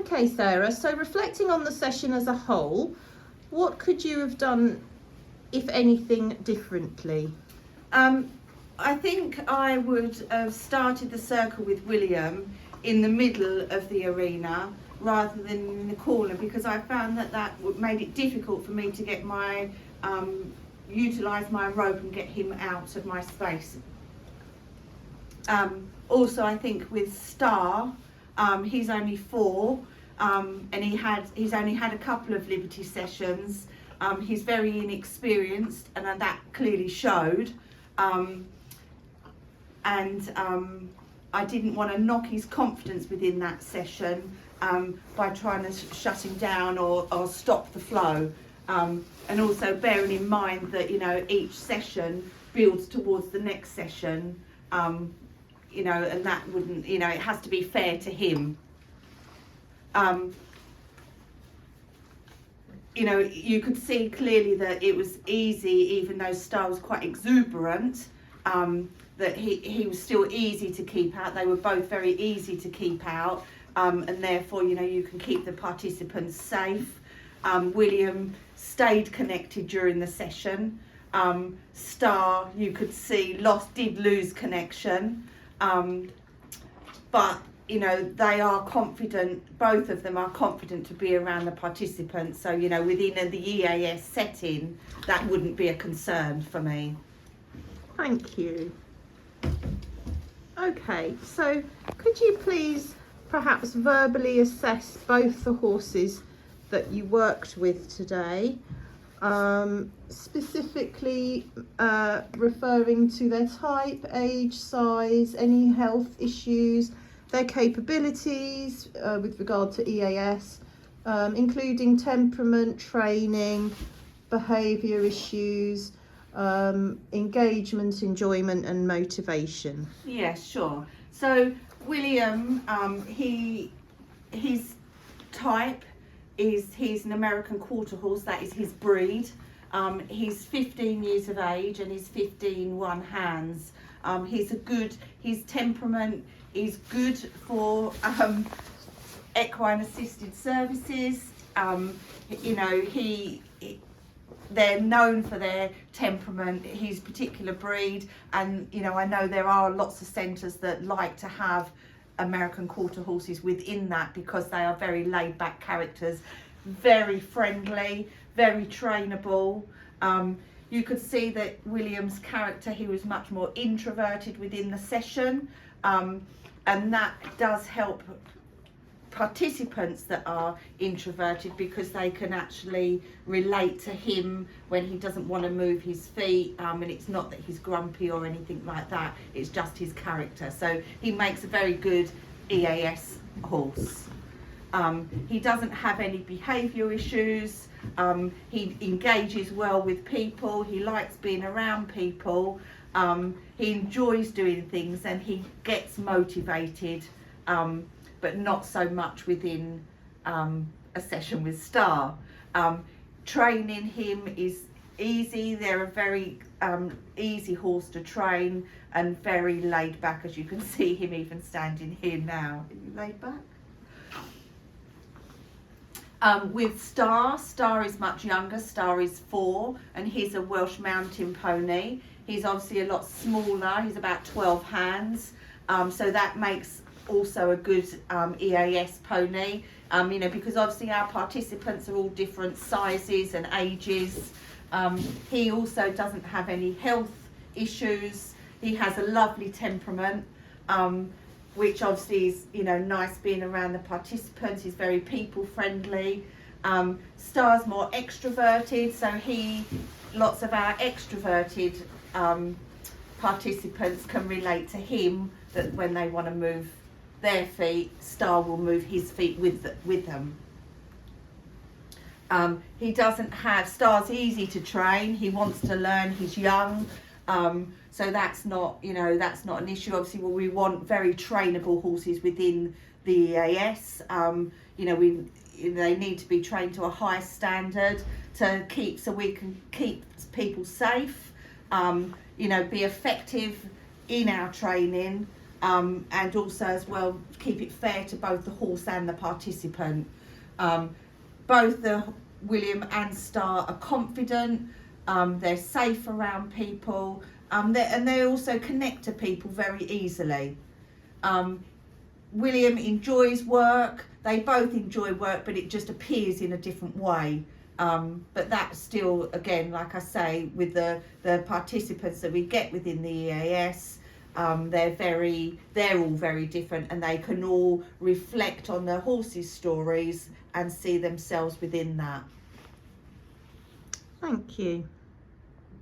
Okay, Sarah, so reflecting on the session as a whole, what could you have done, if anything, differently? I think I would have started the circle with William in the middle of the arena rather than in the corner, because I found that made it difficult for me to get my utilise my rope and get him out of my space. Also, I think with Star, he's only 4, and he's only had a couple of Liberty sessions. He's very inexperienced, and that clearly showed. I didn't want to knock his confidence within that session by trying to shut him down or stop the flow. And also bearing in mind that, you know, each session builds towards the next session, you know, and that wouldn't, you know, it has to be fair to him. You know, you could see clearly that it was easy, even though Star was quite exuberant, that he was still easy to keep out. They were both very easy to keep out, and therefore, you know, you can keep the participants safe. William stayed connected during the session. Star, you could see, did lose connection, but you know, they are confident, both of them are confident to be around the participants. So, you know, within the EAS setting, that wouldn't be a concern for me. Thank you. Okay, so could you please perhaps verbally assess both the horses that you worked with today, specifically referring to their type, age, size, any health issues, their capabilities with regard to EAS, including temperament, training, behaviour issues, engagement, enjoyment and motivation? Yes, sure. So William, his type is, he's an American quarter horse, that is his breed. He's 15 years of age and he's 15 one hands. His temperament is good for equine assisted services. You know, they're known for their temperament, his particular breed, and you know, I know there are lots of centres that like to have American quarter horses within that because they are very laid back characters, very friendly, very trainable. You could see that William's character, he was much more introverted within the session, and that does help participants that are introverted because they can actually relate to him when he doesn't want to move his feet, and it's not that he's grumpy or anything like that, it's just his character. So he makes a very good EAS horse. He doesn't have any behaviour issues. He engages well with people, he likes being around people, he enjoys doing things, and he gets motivated, but not so much within a session with Star. Training him is easy. They're a very easy horse to train and very laid back, as you can see him even standing here now. Are you laid back? With Star is much younger. Star is 4 and he's a Welsh mountain pony. He's obviously a lot smaller. He's about 12 hands. So that makes also a good EAS pony, you know, because obviously our participants are all different sizes and ages. He also doesn't have any health issues. He has a lovely temperament, which obviously is, you know, nice being around the participants. He's very people friendly. Star's more extroverted, so lots of our extroverted participants can relate to him, that when they want to move their feet, Star will move his feet with them. He doesn't have, Star's easy to train, he wants to learn, he's young, so that's not, you know, that's not an issue. Obviously, well, we want very trainable horses within the EAS. You know, they need to be trained to a high standard so we can keep people safe, you know, be effective in our training, and also as well keep it fair to both the horse and the participant. Both the William and Star are confident, they're safe around people, and they also connect to people very easily. William enjoys work, they both enjoy work, but it just appears in a different way. But that's still, again, like I say, with the participants that we get within the EAS, they're all very different, and they can all reflect on their horses' stories and see themselves within that. Thank you.